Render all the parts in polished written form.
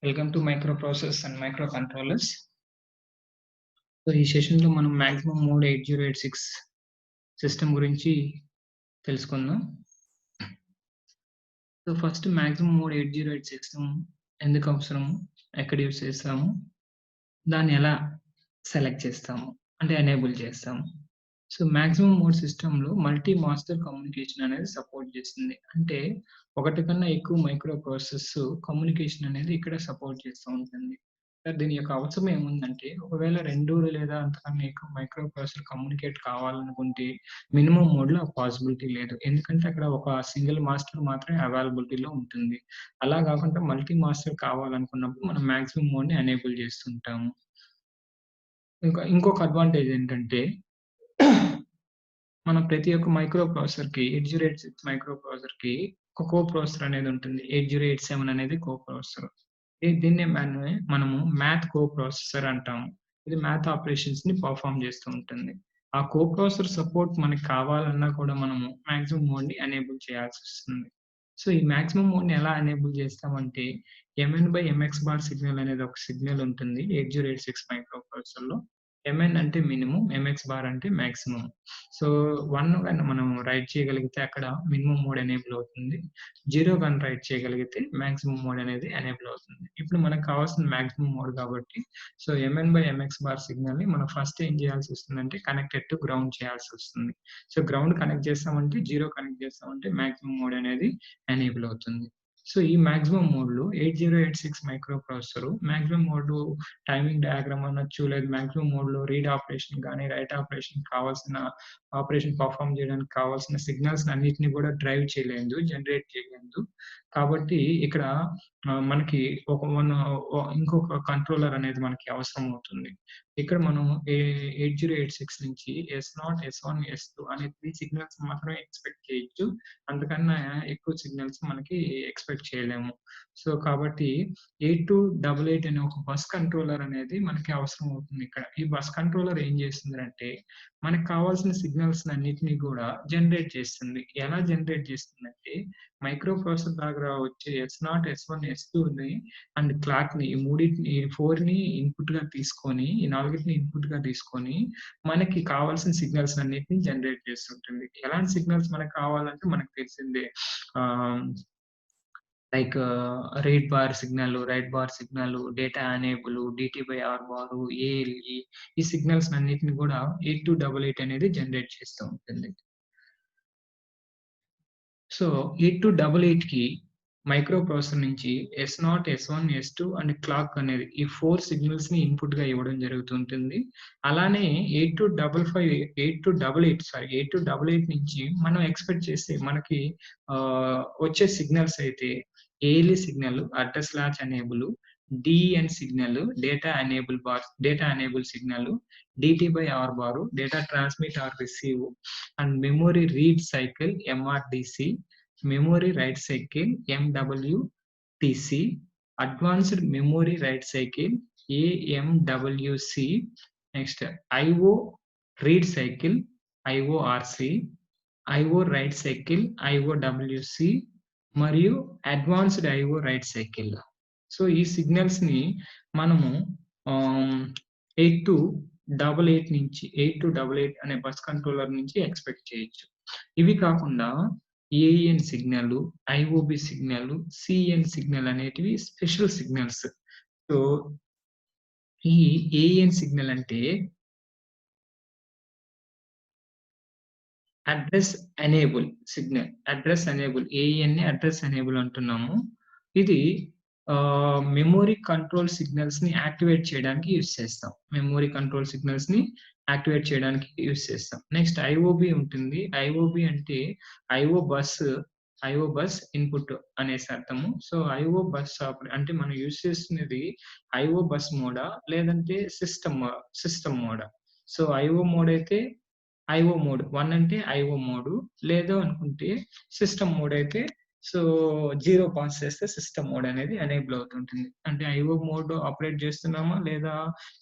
Welcome to microprocess and microcontrollers. So ఈ సెషన్‌లో మనం మాక్సిమం మోడ్ 8086 సిస్టమ్ గురించి తెలుసుకుందాం. So first maximum mode 8086 system ఎందుకు అవసరం? ఎక్కడ యూజ్ చేస్తాము? దాన్ని ఎలా సెలెక్ట్ చేస్తాము? అంటే ఎనేబుల్ చేస్తాము. సో మాక్సిమం మోడ్ సిస్టమ్‌లో మల్టీ మాస్టర్ కమ్యూనికేషన్ అనేది సపోర్ట్ చేస్తుంది. అంటే ఒకటి కన్నా ఎక్కువ మైక్రో ప్రాసెస్ కమ్యూనికేషన్ అనేది ఇక్కడ సపోర్ట్ చేస్తూ ఉంటుంది. దీని యొక్క అవసరం ఏముందంటే, ఒకవేళ 2 లేదా అంతకన్నా ఎక్కువ మైక్రో ప్రాసెసర్ కమ్యూనికేట్ కావాలనుకుంటే మినిమమ్ మోడ్‌లో ఆ పాసిబిలిటీ లేదు. ఎందుకంటే అక్కడ ఒక సింగిల్ మాస్టర్ మాత్రమే అవైలబిలిటీలో ఉంటుంది. అలా కాకుండా మల్టీ మాస్టర్ కావాలనుకున్నప్పుడు మనం మాక్సిమం మోడ్‌ని ఎనేబుల్ చేస్తుంటాము. ఇంకొక అడ్వాంటేజ్ ఏంటంటే మన ప్రతి ఒక్క మైక్రో ప్రాసెసర్‌కి 8086 మైక్రో ప్రాసెసర్‌కి ఒక కో ప్రాసెసర్ అనేది ఉంటుంది. 8087 అనేది కో ప్రాసెసర్. దీన్నే మనము మ్యాథ్ కో ప్రాసెసర్ అంటాము. ఇది మ్యాథ్ ఆపరేషన్స్‌ని పెర్ఫార్మ్ చేస్తూ ఉంటుంది. ఆ కో ప్రాసెసర్ సపోర్ట్ మనకు కావాలన్నా కూడా మనము మాక్సిమం మోడ్‌ని ఎనేబుల్ చేయాల్సొస్తుంది. సో, ఈ మాక్సిమం మోడ్‌ని ఎలా ఎనేబుల్ చేస్తామంటే ఎంఎన్/ఎంఎక్స్ బార్ సిగ్నల్ అనేది ఒక సిగ్నల్ ఉంటుంది 8086 మైక్రో ప్రాసెసర్‌లో. ఎంఎన్ అంటే మినిమమ్, ఎంఎక్స్ బార్ అంటే మాక్సిమం. సో, 1 గాని మనం రైట్ చేయగలిగితే అక్కడ మినిమమ్ మోడ్ ఎనేబుల్ అవుతుంది. 0 గాని రైట్ చేయగలిగితే మాక్సిమం మోడ్ అనేది ఎనేబుల్ అవుతుంది. ఇప్పుడు మనకు కావాల్సిన మాక్సిమం మోడ్ కాబట్టి సో, ఎంఎన్/ఎంఎక్స్ బార్ సిగ్నల్‌ని మనం ఫస్ట్ ఏం చేయాల్సొస్తుందంటే కనెక్టెడ్ టు గ్రౌండ్ చేయాల్సొస్తుంది. సో, గ్రౌండ్ కనెక్ట్ చేస్తామంటే 0 కనెక్ట్ చేస్తామంటే మాక్సిమం మోడ్ అనేది ఎనేబుల్ అవుతుంది. సో, ఈ మాక్సిమం మోడ్‌లో 8086 micro processor maximum mode timing diagram అనొచ్చు, లేదా మాక్సిమం మోడ్‌లో రీడ్ ఆపరేషన్ గాని, రైట్ ఆపరేషన్ కావాల్సిన ఆపరేషన్ పెర్ఫార్మ్ చేయడానికి కావాల్సిన సిగ్నల్స్ అన్నిటిని కూడా డ్రైవ్ చేయలేదు, జనరేట్ చేయలేదు. కాబట్టి ఇక్కడ మనకి ఇంకొక కంట్రోలర్ అనేది మనకి అవసరం అవుతుంది. ఇక్కడ మనం 8086 నుంచి S0, S1, S2 అనే 3 సిగ్నల్స్ మాత్రమే ఎక్స్‌పెక్ట్ చేయొచ్చు. అంతకన్నా ఎక్కువ సిగ్నల్స్ మనకి ఎక్స్‌పెక్ట్ చేయలేము. సో, కాబట్టి 8288 అనే ఒక బస్ కంట్రోలర్ అనేది మనకి అవసరం అవుతుంది ఇక్కడ. ఈ బస్ కంట్రోలర్ ఏం చేస్తుందంటే, మనకు కావాల్సిన సిగ్నల్స్ అన్నిటిని కూడా జనరేట్ చేస్తుంది. ఎలా జనరేట్ చేస్తుందంటే, మైక్రో ప్రాసెసర్ దగ్గర వచ్చే S0, S1, S2ని అండ్ క్లాక్‌ని ఈ మూడిటిని ఈ 4ని ఇన్‌పుట్‌గా తీసుకొని, ఈ నాలుగిటిని ఇన్‌పుట్‌గా తీసుకొని, మనకి కావాల్సిన సిగ్నల్స్ అన్నిటిని జనరేట్ చేస్తుంటుంది. ఎలాంటి సిగ్నల్స్ మనకు కావాలంటే మనకు తెలిసిందే. Ah like read bar signal, write bar signal, data enable, DT R bar, ALE ఈ సిగ్నల్స్ అన్నిటిని కూడా 8288 అనేది జనరేట్ చేస్తూ ఉంటుంది. సో, 8288కి మైక్రో ప్రాసెసర్ నుంచి S0, S1, S2 and clock అనేది ఈ 4 సిగ్నల్స్‌ని ఇన్‌పుట్‌గా ఇవ్వడం జరుగుతుంటుంది. అలానే 8288 నుంచి మనం ఎక్స్‌పెక్ట్ చేసే మనకి వచ్చే సిగ్నల్స్ అయితే ALE signal, address latch enable, DN signal, data enable signal, DT R bar, data transmit or receive and memory read cycle MRDC, memory write cycle MWTC, advanced memory write cycle AMWC, next IO read cycle IORC, IO write cycle IOWC మరియు advanced IO write cycle. So, ఈ సిగ్నల్స్‌ని మనము 8288 అనే bus controller నుంచి expect చేయొచ్చు. ఇవి కాకుండా AN signal, IOB signal, CN signal అనేటివి స్పెషల్ సిగ్నల్స్. సో, ఈ ఏఎన్ సిగ్నల్ అంటే address enable signal. Address enable ఏఎన్‌ని అడ్రెస్ ఎనేబుల్ అంటున్నాము. ఇది మెమరీ కంట్రోల్ సిగ్నల్స్‌ని యాక్టివేట్ చేయడానికి యూజ్ చేస్తాం. మెమరీ కంట్రోల్ సిగ్నల్స్‌ని యాక్టివేట్ చేయడానికి యూజ్ చేస్తాం. నెక్స్ట్ ఐఓబి ఉంటుంది. ఐఓబి అంటే ఐఓ బస్ ఇన్‌పుట్ అనేసి అర్థము. సో, ఐఓ బస్ అంటే మనం యూజ్ చేస్తున్నది ఐఓ బస్ మోడా? లేదంటే సిస్టమ్ మోడా? సో, ఐఓ మోడ్ అయితే ఐఓ మోడ్ 1 అంటే ఐఓ మోడ్. లేదు అనుకుంటే సిస్టమ్ మోడ్ అయితే సో, 0 పాస్ చేస్తే సిస్టమ్ మోడ్ అనేది ఎనేబుల్ అవుతుంటుంది. అంటే ఐఓ మోడ్ ఆపరేట్ చేస్తున్నామా? లేదా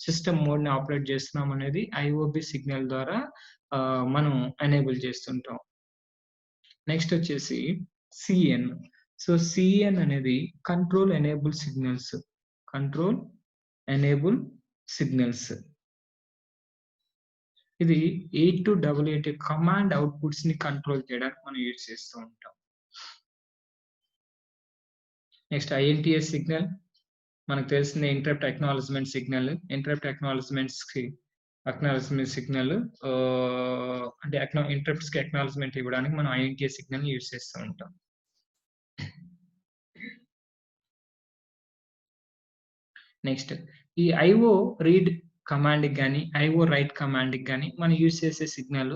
సిస్టమ్ మోడ్‌ని ఆపరేట్ చేస్తున్నామా? అనేది ఐఓబి సిగ్నల్ ద్వారా మనం ఎనేబుల్ చేస్తుంటాం. నెక్స్ట్ వచ్చేసి సిఎన్. సో, సిఎన్ అనేది control enable signals. Control enable signals. ఇది 8288 కమాండ్ అవుట్‌పుట్స్ ని కంట్రోల్ చేయడానికి మనం యూజ్ చేస్తూ ఉంటాం. నెక్స్ట్ ఐఎన్టీఎస్ సిగ్నల్ మనకు తెలిసిందే, interrupt acknowledgement signal. Interrupt acknowledgement signal అంటే ఇంటరప్ట్స్‌కి అక్నాలెడ్జ్‌మెంట్ ఇవ్వడానికి మనం ఐఎన్టీఎస్ సిగ్నల్‌ని యూజ్ చేస్తూ ఉంటాం. నెక్స్ట్ ఈ ఐఓ రీడ్ కమాండ్‌కి గాని, ఐఓ రైట్ కమాండ్‌కి గాని మనం యూజ్ చేసే signal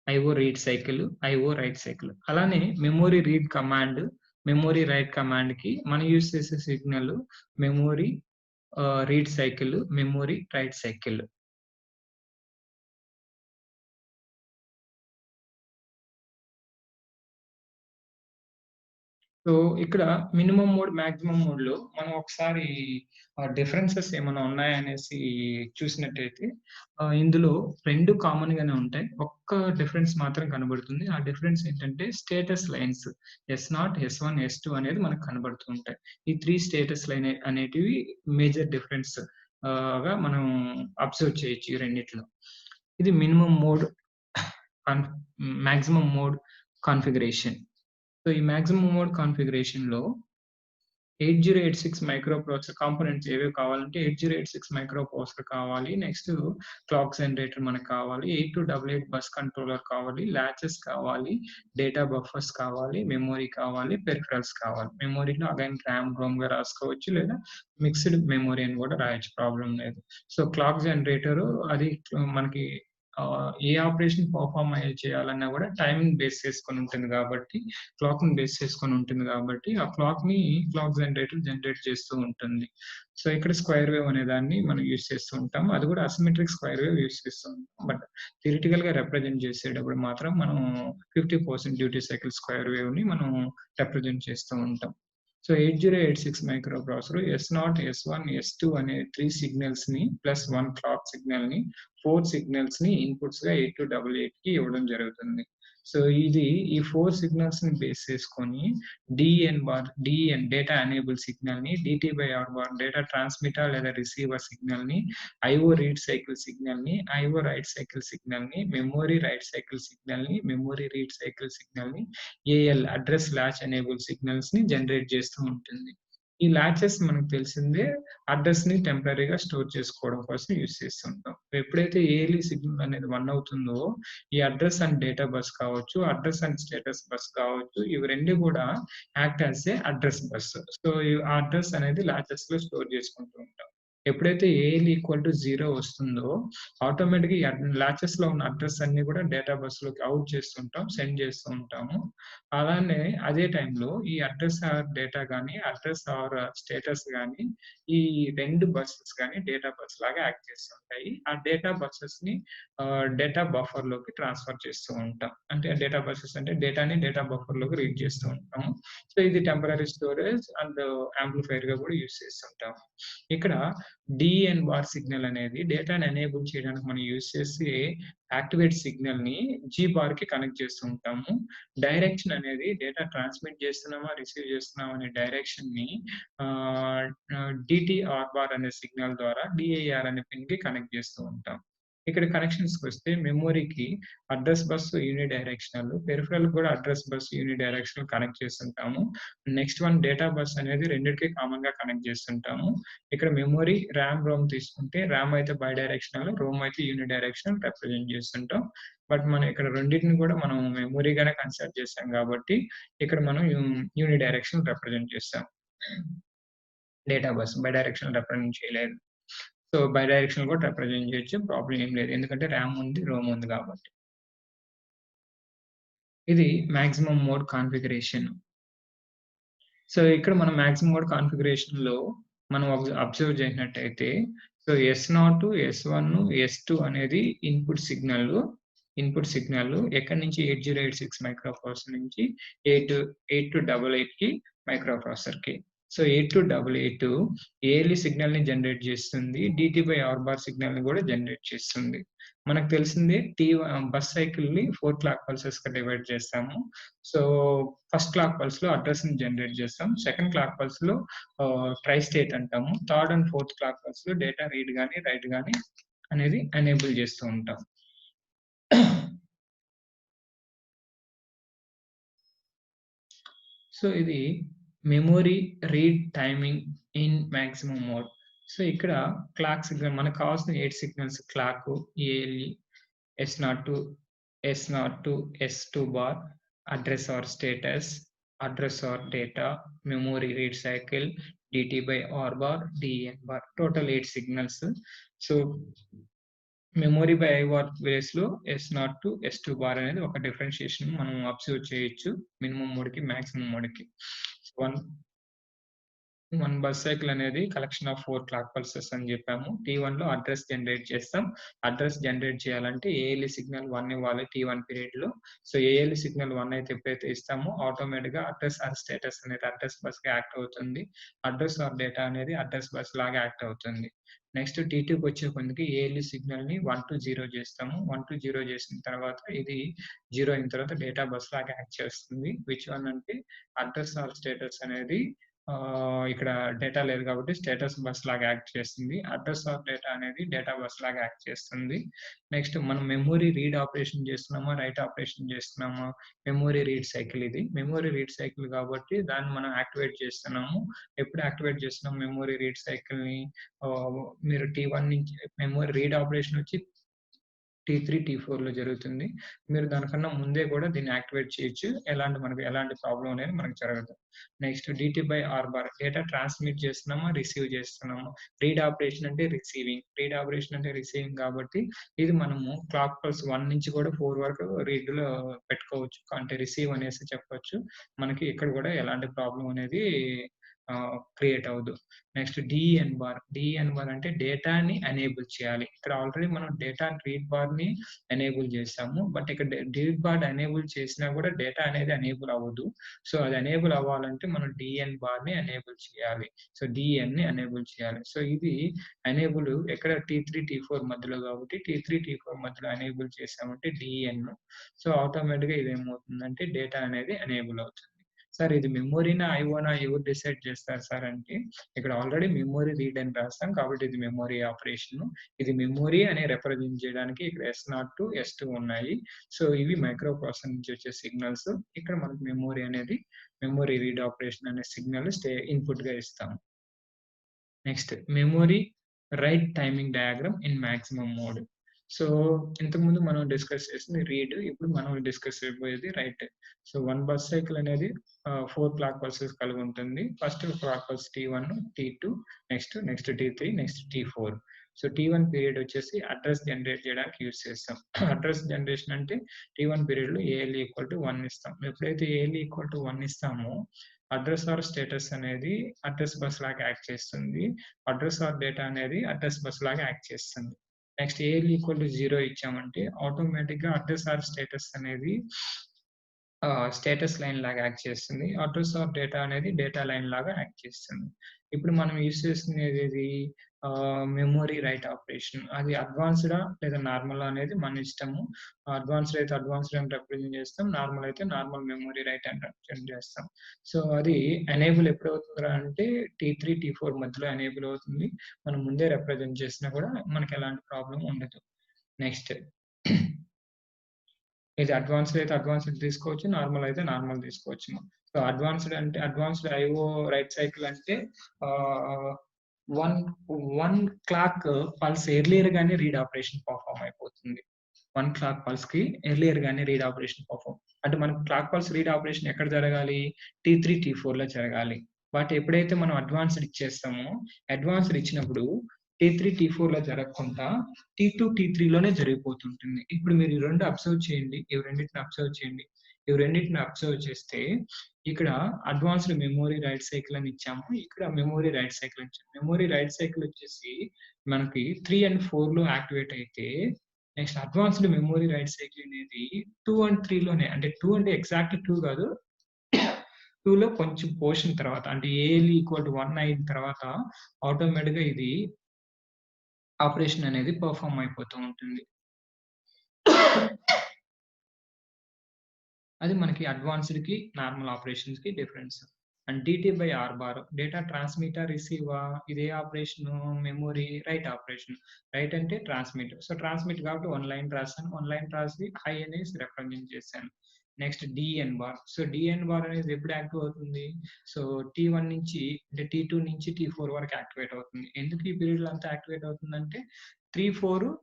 IO read cycle, IO write cycle. అలానే memory read command, memory write కమాండ్‌కి మనం యూజ్ చేసే signal memory read cycle, memory write cycle. So ఇక్కడ మినిమమ్ మోడ్, మాక్సిమం మోడ్‌లో మనం ఒకసారి డిఫరెన్సెస్ ఏమైనా ఉన్నాయనేసి చూసినట్టయితే ఇందులో 2 కామన్ గానే ఉంటాయి. ఒక్క డిఫరెన్స్ మాత్రం కనబడుతుంది. ఆ డిఫరెన్స్ ఏంటంటే status lines S0, S1, S2 అనేది మనకు కనబడుతూ ఉంటాయి. ఈ 3 స్టేటస్ లైన్ అనేటివి మేజర్ డిఫరెన్స్ గా మనం అబ్జర్వ్ చేయొచ్చు ఈ రెండిట్లో. ఇది minimum mode, maximum mode configuration. So ఈ మాక్సిమం మోడ్ కాన్ఫిగరేషన్‌లో 8086 మైక్రో ప్రాసెసర్ కాంపోనెంట్స్ ఏవేవి కావాలంటే 8086 మైక్రో ప్రాసెసర్ కావాలి. నెక్స్ట్ క్లాక్ జనరేటర్ మనకు కావాలి. 8288 బస్ కంట్రోలర్ కావాలి. లాచెస్ కావాలి. డేటా బఫర్స్ కావాలి. మెమరీ కావాలి. పెరిఫెరల్స్ కావాలి. మెమరీలో అగైన్ ర్యామ్, రోమ్‌గా రాసుకోవచ్చు లేదా మిక్స్డ్ మెమరీ అని కూడా రాయొచ్చు, ప్రాబ్లమ్ లేదు. సో క్లాక్ జనరేటర్ అది మనకి ఏ ఆపరేషన్ పెర్ఫార్మ్ చేయాలన్నా కూడా టైమింగ్ బేస్ చేసుకొని ఉంటుంది కాబట్టి, క్లాక్‌ని బేస్ చేసుకొని ఉంటుంది కాబట్టి, ఆ క్లాక్ జనరేటర్ జనరేట్ చేస్తూ ఉంటుంది. సో ఇక్కడ స్క్వేర్ వేవ్ అనే దాన్ని మనం యూజ్ చేస్తూ ఉంటాం. అది కూడా అసిమెట్రిక్ స్క్వేర్ వేవ్ యూజ్ చేస్తూ ఉంటాం. బట్ థియరిటికల్‌గా రిప్రజెంట్ చేసేటప్పుడు మాత్రం మనం 50% డ్యూటీ సైకిల్ స్క్వేర్ వేవ్‌ని మనం రిప్రజెంట్ చేస్తూ ఉంటాం. So 8086 micro processor S0, S1, S2 అనే 3 సిగ్నల్స్‌ని ప్లస్ 1 క్లాక్ సిగ్నల్‌ని 4 సిగ్నల్స్‌ని ఇన్‌పుట్స్‌గా 8288కి ఇవ్వడం జరుగుతుంది. సో ఇది ఈ 4 సిగ్నల్స్‌ని బేస్ చేసుకొని DEN డేటా ఎనేబుల్ సిగ్నల్‌ని, DT/R బార్ డేటా ట్రాన్స్మిటర్ లేదా రిసీవర్ సిగ్నల్‌ని, IO రీడ్ సైకిల్ సిగ్నల్‌ని, IO రైట్ సైకిల్ సిగ్నల్‌ని, మెమరీ రైట్ సైకిల్ సిగ్నల్‌ని, మెమరీ రీడ్ సైకిల్ సిగ్నల్‌ని, AL అడ్రెస్ లాచ్ ఎనేబుల్ సిగ్నల్స్‌ని జనరేట్ చేస్తూ ఉంటుంది. ఈ లాచెస్ మనకు తెలిసిందే, అడ్రెస్‌ని టెంపరరీగా స్టోర్ చేసుకోవడం కోసం యూజ్ చేస్తుంటాం. ఎప్పుడైతే ALE సిగ్నల్ అనేది 1 అవుతుందో, ఈ అడ్రెస్ అండ్ డేటా బస్ కావచ్చు, అడ్రెస్ అండ్ స్టేటస్ బస్ కావచ్చు, ఇవి 2 కూడా act as a address bus. So ఈ అడ్రెస్ అనేది లాచెస్‌లో స్టోర్ చేసుకుంటూ ఉంటాం. ఎప్పుడైతే ALE ఈక్వల్ టు 0 వస్తుందో, ఆటోమేటిక్‌గా ఈ లాచెస్‌లో ఉన్న అడ్రెస్ అన్ని కూడా డేటా బస్‌లోకి అవుట్ చేస్తుంటాం, సెండ్ చేస్తూ ఉంటాము. అలానే అదే టైంలో ఈ అడ్రెస్ ఆర్ డేటా గాని, అడ్రెస్ ఆర్ స్టేటస్ గాని, ఈ 2 బసెస్ గాని డేటా బస్ లాగా యాక్ట్ చేస్తుంటాయి. ఆ డేటా బసెస్‌ని డేటా బఫర్‌లోకి ట్రాన్స్‌ఫర్ చేస్తూ ఉంటాం. అంటే డేటా బసెస్ అంటే డేటాని డేటా బఫర్‌లోకి రీడ్ చేస్తూ ఉంటాము. సో ఇది టెంపరరీ స్టోరేజ్ అండ్ యాంప్లిఫైయర్‌గా కూడా యూజ్ చేస్తుంటాం. ఇక్కడ DEN బార్ సిగ్నల్ అనేది డేటాని ఎనేబుల్ చేయడానికి మనం యూజ్ చేసే యాక్టివేట్ సిగ్నల్‌ని G బార్‌కి కనెక్ట్ చేస్తూ ఉంటాము. డైరెక్షన్ అనేది డేటా ట్రాన్స్మిట్ చేస్తున్నామా, రిసీవ్ చేస్తున్నామా అనే డైరెక్షన్‌ని DTR బార్ అనే సిగ్నల్ ద్వారా DIR అనే పిన్‌కి కనెక్ట్ చేస్తూ ఉంటాం. ఇక్కడ కనెక్షన్స్‌కొస్తే మెమరీకి అడ్రెస్ బస్ యూనిడైరెక్షనల్, పెరిఫెరల్ కూడా అడ్రెస్ బస్ యూనిడైరెక్షనల్ కనెక్ట్ చేస్తుంటాము. నెక్స్ట్ వన్ డేటా బస్ అనేది రెండిటికి కామన్‌గా కనెక్ట్ చేస్తుంటాము. ఇక్కడ మెమరీ, ర్యామ్, రోమ్ తీసుకుంటే ర్యామ్ అయితే బై డైరెక్షనల్, రోమ్ అయితే యూనిడైరెక్షనల్ రిప్రజెంట్ చేస్తుంటాం. బట్ మనం ఇక్కడ రెండిటిని కూడా మనం మెమరీగానే కన్సిడర్ చేసాం కాబట్టి ఇక్కడ మనం యూనిడైరెక్షనల్ రిప్రజెంట్ చేస్తాం. Data bus by directional represent చేయలేదు. సో బై డైరెక్షనల్ కూడా రిప్రజెంట్ చేయొచ్చు. ప్రాబ్లమ్ ఏం లేదు. ఎందుకంటే ర్యామ్ ఉంది, రోమ్ ఉంది కాబట్టి. ఇది మాక్సిమం మోడ్ కాన్ఫిగరేషన్. సో ఇక్కడ మనం మాక్సిమం మోడ్ కాన్ఫిగరేషన్‌లో మనం అబ్జర్వ్ చేసినట్టయితే సో S0, S1, S2 అనేది ఇన్పుట్ సిగ్నల్ ఎక్కడి నుంచి 8086 మైక్రో ప్రాసెసర్ నుంచి 8288కి మైక్రో ప్రాసెసర్‌కి. సో 8288 ALE సిగ్నల్‌ని జనరేట్ చేస్తుంది. DT/R బార్ సిగ్నల్‌ని కూడా జనరేట్ చేస్తుంది. మనకు తెలిసిందే బస్ సైకిల్‌ని 4 క్లాక్ పల్సెస్‌గా డివైడ్ చేస్తాము. సో, ఫస్ట్ క్లాక్ పల్స్‌లో అడ్రెస్‌ని జనరేట్ చేస్తాం. సెకండ్ క్లాక్ పల్స్‌లో ట్రై స్టేట్ అంటాము. థర్డ్ అండ్ ఫోర్త్ క్లాక్ పల్స్‌లో డేటా రీడ్ గాని, రైట్ గాని అనేది ఎనేబుల్ చేస్తూ ఉంటాం. సో, ఇది memory read timing in maximum mode. So, ఇక్కడ క్లాక్ సిగ్నల్ మనకు కావాల్సిన 8 signals clock, ALE, S02, S02, S2 bar, address or status, address or data, memory read cycle, DT by R bar, DN bar. Total 8 signals. So, memory by ఐవార్ వేస్‌లో S0 to S2 bar అనేది ఒక differentiation మనం observe చేయొచ్చు. Minimum మోడ్‌కి, maximum మోడ్‌కి. One one bus cycle అనేది collection of 4 clock pulses అని చెప్పాము. T1లో అడ్రెస్ జనరేట్ చేస్తాం. అడ్రెస్ జనరేట్ చేయాలంటే ఏఎల్ఈ సిగ్నల్ 1 ఇవ్వాలి T1 పీరియడ్‌లో. సో, ఏఎల్ఈ సిగ్నల్ 1 అయితే ఎప్పుడైతే ఇస్తామో ఆటోమేటిక్‌గా అడ్రెస్ ఆర్ స్టేటస్ అనేది అడ్రెస్ బస్‌గా యాక్ట్ అవుతుంది. అడ్రెస్ ఆర్ డేటా అనేది అడ్రెస్ బస్ లాగా యాక్ట్ అవుతుంది. నెక్స్ట్ T2కి వచ్చే కొందికి ఏఎల్ఈ సిగ్నల్‌ని 1-0 చేస్తాము. 1-0 చేసిన తర్వాత ఇది 0 అయిన తర్వాత డేటా బస్ లాగా యాక్ట్ చేస్తుంది. విచ్ వన్ అంటే అడ్రెస్ ఆర్ స్టేటస్ అనేది ఇక్కడ డేటా లేదు కాబట్టి స్టేటస్ బస్ లాగా యాక్ట్ చేస్తుంది. అడ్రెస్ ఆఫ్ డేటా అనేది డేటా బస్ లాగా యాక్ట్ చేస్తుంది. నెక్స్ట్ మనం మెమరీ రీడ్ ఆపరేషన్ చేస్తున్నామా, రైట్ ఆపరేషన్ చేస్తున్నామా, మెమరీ రీడ్ సైకిల్ ఇది. మెమరీ రీడ్ సైకిల్ కాబట్టి దాన్ని మనం యాక్టివేట్ చేస్తున్నాము. ఎప్పుడు యాక్టివేట్ చేస్తున్నాం మెమరీ రీడ్ సైకిల్‌ని మీరు T1 నుంచి మెమరీ రీడ్ ఆపరేషన్ వచ్చి T3, T4లో జరుగుతుంది. మీరు దానికన్నా ముందే కూడా దీన్ని యాక్టివేట్ చేయొచ్చు. మనకు ఎలాంటి ప్రాబ్లమ్ అనేది మనకు జరగదు. Next DT by R bar data transmit చేస్తున్నామా, రిసీవ్ చేస్తున్నామా. రీడ్ ఆపరేషన్ అంటే రిసీవింగ్. రీడ్ ఆపరేషన్ అంటే రిసీవింగ్ కాబట్టి ఇది మనము క్లాక్ పల్స్ 1 నుంచి కూడా 4 వరకు రీడ్‌లో పెట్టుకోవచ్చు. అంటే రిసీవ్ అనేసి చెప్పొచ్చు. మనకి ఇక్కడ కూడా ఎలాంటి ప్రాబ్లమ్ అనేది క్రియేట్ అవ్వదు. Next DN bar. DN bar అంటే డేటాని ఎనేబుల్ చేయాలి. ఇక్కడ ఆల్రెడీ మనం డేటా రీడ్ బార్‌ని ఎనేబుల్ చేసాము. బట్ ఇక్కడ రీడ్ బార్ ఎనేబుల్ చేసినా కూడా డేటా అనేది ఎనేబుల్ అవ్వదు. సో, అది ఎనేబుల్ అవ్వాలంటే మనం డీఎన్ బార్‌ని ఎనేబుల్ చేయాలి. సో, డీఎన్‌ని ఎనేబుల్ చేయాలి. సో, ఇది ఎనేబుల్ ఎక్కడ T3, T4 మధ్యలో కాబట్టి T3, T4 మధ్యలో ఎనేబుల్ చేసామంటే డీఎన్. సో, ఆటోమేటిక్‌గా ఇదేమవుతుందంటే డేటా అనేది ఎనేబుల్ అవుతుంది. సార్ ఇది మెమోరీనా, ఐఓనా ఎవరు డిసైడ్ చేస్తారు సార్ అంటే, ఇక్కడ ఆల్రెడీ మెమరీ రీడ్ అని రాస్తాం. కాబట్టి ఇది మెమరీ ఆపరేషను. ఇది మెమరీ అని రిప్రజెంట్ చేయడానికి ఇక్కడ S0, S2 ఉన్నాయి. సో, ఇవి మైక్రో ప్రాసెసర్ నుంచి వచ్చే సిగ్నల్స్. ఇక్కడ మనకు మెమరీ అనేది మెమరీ రీడ్ ఆపరేషన్ అనే సిగ్నల్ ఇన్‌పుట్‌గా ఇస్తాం. Next memory write timing diagram in maximum mode. So, ఇంతకుముందు మనం డిస్కస్ చేసింది రీడ్. ఇప్పుడు మనం డిస్కస్ చేయబోయేది రైట్. సో, 1 బస్ సైకిల్ అనేది 4 క్లాక్ పల్సెస్ కలిగి ఉంటుంది. First clock pulse T1, T2 next T3, next T4. So, T1 period వచ్చేసి అడ్రెస్ జనరేట్ చేయడానికి యూజ్ చేస్తాం. అడ్రెస్ జనరేషన్ అంటే T1 పీరియడ్‌లో ALE ఈక్వల్ టు 1 ఇస్తాం. ఎప్పుడైతే ALE ఈక్వల్ టు 1 ఇస్తామో అడ్రెస్ ఆర్ స్టేటస్ అనేది అడ్రెస్ బస్ లాగా యాక్ట్ చేస్తుంది. అడ్రెస్ ఆర్ డేటా అనేది అడ్రెస్ బస్ లాగా యాక్ట్ చేస్తుంది. నెక్స్ట్ ఏఎల్ ఈక్వల్ టు 0 ఇచ్చామంటే ఆటోమేటిక్‌గా అడ్రెస్ ఆర్ స్టేటస్ అనేది స్టేటస్ లైన్ లాగా యాక్ట్ చేస్తుంది. అడ్రెస్ ఆర్ డేటా అనేది డేటా లైన్ లాగా యాక్ట్ చేస్తుంది. ఇప్పుడు మనం యూజ్ చేస్తున్నది మెమరీ రైట్ ఆపరేషన్. అది అడ్వాన్స్‌డా లేదా నార్మలా అనేది మన ఇష్టము. అడ్వాన్స్‌డ్ అయితే అడ్వాన్స్‌డ్ అని రిప్రజెంట్ చేస్తాం. నార్మల్ అయితే నార్మల్ మెమరీ రైట్ అని రిప్రజెంట్ చేస్తాం. సో, అది ఎనేబుల్ ఎప్పుడవుతుందిరా అంటే T3, T4 మధ్యలో ఎనేబుల్ అవుతుంది. మనం ముందే రిప్రజెంట్ చేసినా కూడా మనకి ఎలాంటి ప్రాబ్లమ్ ఉండదు. నెక్స్ట్ ఇది అడ్వాన్స్‌డ్ అయితే అడ్వాన్స్‌డ్ తీసుకోవచ్చు. నార్మల్ అయితే నార్మల్ తీసుకోవచ్చు. సో, అడ్వాన్స్‌డ్ అంటే అడ్వాన్స్‌డ్ ఐఓ రైట్ సైకిల్ అంటే ఆహ్, 1 క్లాక్ పల్స్ ఎర్లియర్ గానే రీడ్ ఆపరేషన్ పెర్ఫార్మ్ అయిపోతుంది. 1 క్లాక్ పల్స్‌కి ఎర్లియర్ గానే రీడ్ ఆపరేషన్ పెర్ఫార్మ్ అంటే మనకు క్లాక్ పల్స్ రీడ్ ఆపరేషన్ ఎక్కడ జరగాలి? T3, T4లో జరగాలి. బట్ ఎప్పుడైతే మనం అడ్వాన్స్‌డ్ ఇచ్చేస్తామో, అడ్వాన్స్‌డ్ ఇచ్చినప్పుడు T3, T4లో జరగకుండా T2, T3లోనే జరిగిపోతుంటుంది. ఇప్పుడు మీరు ఈ 2 అబ్జర్వ్ చేయండి. ఇవి రెండిటిని అబ్జర్వ్ చేయండి. ఇవి రెండిటిని అబ్జర్వ్ చేస్తే ఇక్కడ అడ్వాన్స్‌డ్ మెమరీ రైట్ సైకిల్ అని ఇచ్చాము. ఇక్కడ మెమరీ రైట్ సైకిల్ ఇచ్చాము. మెమరీ రైట్ సైకిల్ వచ్చేసి మనకి 3 అండ్ 4లో యాక్టివేట్ అయితే next advanced memory write cycle అనేది 2 అండ్ 3లోనే అంటే 2 అంటే ఎగ్జాక్ట్ 2 కాదు. 2లో కొంచెం పోర్షన్ తర్వాత అంటే ఏఎల్ ఈక్వల్ టు 1 అయిన తర్వాత ఆటోమేటిక్‌గా ఇది ఆపరేషన్ అనేది పెర్ఫార్మ్ అయిపోతూ ఉంటుంది. అది మనకి అడ్వాన్స్‌డ్‌కి, నార్మల్ ఆపరేషన్స్‌కి difference. And DT by R bar data transmitter, receiver? ఇదే operation, memory, write operation. Write అంటే ట్రాన్స్‌మిట్. సో, ట్రాన్స్‌మిట్ కాబట్టి 1 లైన్ రాసాను. 1 లైన్ రాసి హై అనేసి రిప్రజెంట్ చేశాను. Next DN bar. So, DN bar అనేది ఎప్పుడు యాక్టివ్ అవుతుంది? సో, టీ1 నుంచి అంటే టీ2 నుంచి టీ4 వరకు యాక్టివేట్ అవుతుంది. ఎందుకు ఈ పీరియడ్‌లో అంతా యాక్టివేట్ అవుతుందంటే 3, 4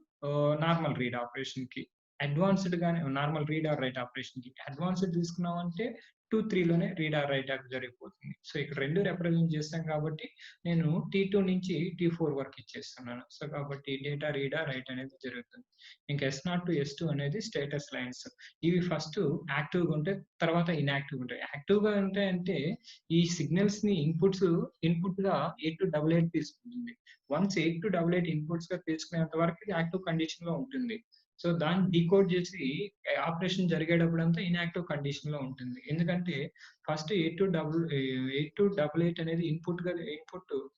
నార్మల్ రీడ్ ఆపరేషన్‌కి. అడ్వాన్స్‌డ్ గాని నార్మల్ రీడ్ ఆర్ రైట్ ఆపరేషన్‌కి. అడ్వాన్స్‌డ్ తీసుకున్నామంటే 2, 3 లోనే రీడ్ ఆర్ రైట్ జరిగిపోతుంది. సో, ఇక్కడ 2 రిప్రజెంట్ చేస్తాం కాబట్టి నేను టీ2 నుంచి టీ4 వరకు ఇచ్చేస్తున్నాను. సో, కాబట్టి డేటా రీడ్ ఆర్ రైట్ అనేది జరుగుతుంది. ఇంకా S0 టు S2 అనేది స్టేటస్ లైన్స్. ఇవి ఫస్ట్ యాక్టివ్‌గా ఉంటాయి. తర్వాత ఇన్‌యాక్టివ్‌గా ఉంటాయి. యాక్టివ్‌గా ఉంటాయంటే ఈ సిగ్నల్స్‌ని ఇన్‌పుట్‌గా 8288 తీసుకుంటుంది. వన్స్ 8288 ఇన్‌పుట్స్‌గా తీసుకునేంత వరకు ఇది యాక్టివ్ కండిషన్‌లో ఉంటుంది. సో, దాన్ని డీకోడ్ చేసి ఆపరేషన్ జరిగేటప్పుడంతా ఇన్‌యాక్టివ్ కండిషన్‌లో ఉంటుంది. ఎందుకంటే ఫస్ట్ 8288 అనేది ఇన్పుట్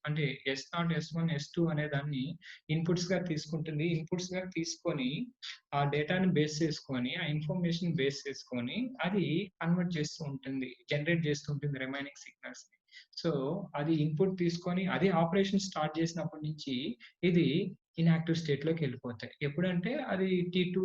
అంటే S0, S1, S2 అనే దాన్ని ఇన్పుట్స్‌గా తీసుకుంటుంది. ఇన్పుట్స్‌గా తీసుకొని ఆ డేటాని బేస్ చేసుకొని, ఆ ఇన్ఫర్మేషన్ బేస్ చేసుకొని అది కన్వర్ట్ చేస్తూ ఉంటుంది. జనరేట్ చేస్తూ ఉంటుంది రిమైనింగ్ సిగ్నల్స్‌ని. సో, అది ఇన్పుట్ తీసుకొని అది ఆపరేషన్ స్టార్ట్ చేసినప్పటి నుంచి ఇది ఇన్‌యాక్టివ్ స్టేట్‌లోకెళ్ళిపోతాయి. ఎప్పుడంటే అది టీ2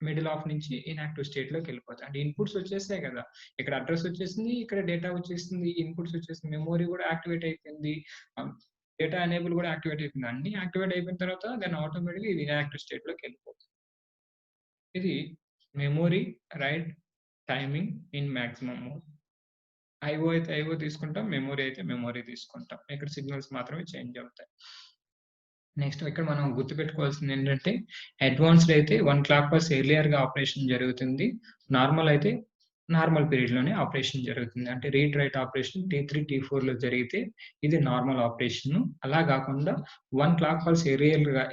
మిడిల్ ఆఫ్ నుంచి ఇన్‌యాక్టివ్ స్టేట్‌లోకెళ్ళిపోతాయి. అంటే ఇన్‌పుట్స్ వచ్చేసాయి గదా! ఇక్కడ అడ్రెస్ వచ్చేసింది. ఇక్కడ డేటా వచ్చేసింది. ఇన్‌పుట్స్ వచ్చేసింది. మెమరీ గూడా యాక్టివేట్ అయిపోయింది. ఆహ్, డేటా ఎనేబుల్ గూడా యాక్టివేట్ అయిపోయింది. అన్నీ యాక్టివేట్ అయిపోయిన తర్వాత దెన్ ఆటోమేటిక్‌గా ఇది ఇన్‌యాక్టివ్ స్టేట్‌లోకెళ్ళిపోతుంది. ఇది memory, right, timing in maximum mode. IO అయితే ఐఓ తీసుకుంటాం. మెమరీ అయితే మెమరీ తీసుకుంటాం. ఇక్కడ సిగ్నల్స్ మాత్రమే చేంజ్ అవుతాయి. నెక్స్ట్ ఇక్కడ మనం గుర్తుపెట్టుకోవాల్సిందేంటంటే, అడ్వాన్స్‌డ్ అయితే 1 క్లాక్ పల్స్ ఎర్లియర్‌గా ఆపరేషన్ జరుగుతుంది. నార్మల్ అయితే నార్మల్ పీరియడ్‌లోనే ఆపరేషన్ జరుగుతుంది. అంటే రీడ్ రైట్ ఆపరేషన్ టీ3, టీ4లో జరిగితే ఇది నార్మల్ ఆపరేషను. అలా గాకుండా 1 క్లాక్ పల్స్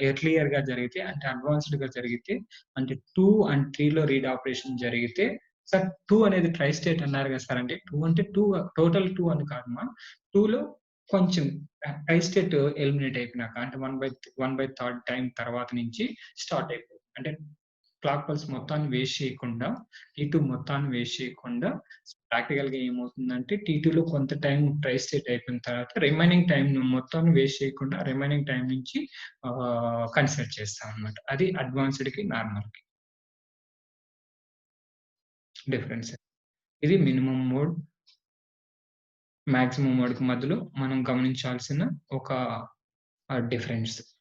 ఎర్లియర్‌గా జరిగితే అంటే అడ్వాన్స్‌డ్‌గా జరిగితే అంటే 2 అండ్ 3లో రీడ్ ఆపరేషన్ జరిగితే సార్ 2 అనేది ట్రై స్టేట్ అన్నారు గదా సార్! అంటే 2 అంటే 2 టోటల్ 2 అని కాదమ్మా. 2లో కొంచెం ట్రై స్టేట్ ఎలిమినేట్ అయిపోయినాక అంటే 1/3 టైమ్ తర్వాత నుంచి స్టార్ట్ అయిపోతుంది. అంటే క్లాక్ పల్స్ మొత్తాన్ని వేస్ట్ చేయకుండా, టీ2 మొత్తాన్ని వేస్ట్ చేయకుండా ప్రాక్టికల్‌గా ఏమవుతుందంటే టీ2లో కొంత టైమ్ ట్రై స్టేట్ అయిపోయిన తర్వాత రిమైనింగ్ టైమ్ మొత్తాన్ని వేస్ట్ చేయకుండా రిమైనింగ్ టైమ్ నుంచి కన్సిడర్ చేస్తామన్నమాట. అది అడ్వాన్స్‌డ్‌కి, నార్మల్‌కి డిఫరెన్స్. ఇది మినిమమ్ మోడ్, మాక్సిమం మోడ్‌కి మధ్యలో మనం గమనించాల్సిన ఒక డిఫరెన్స్.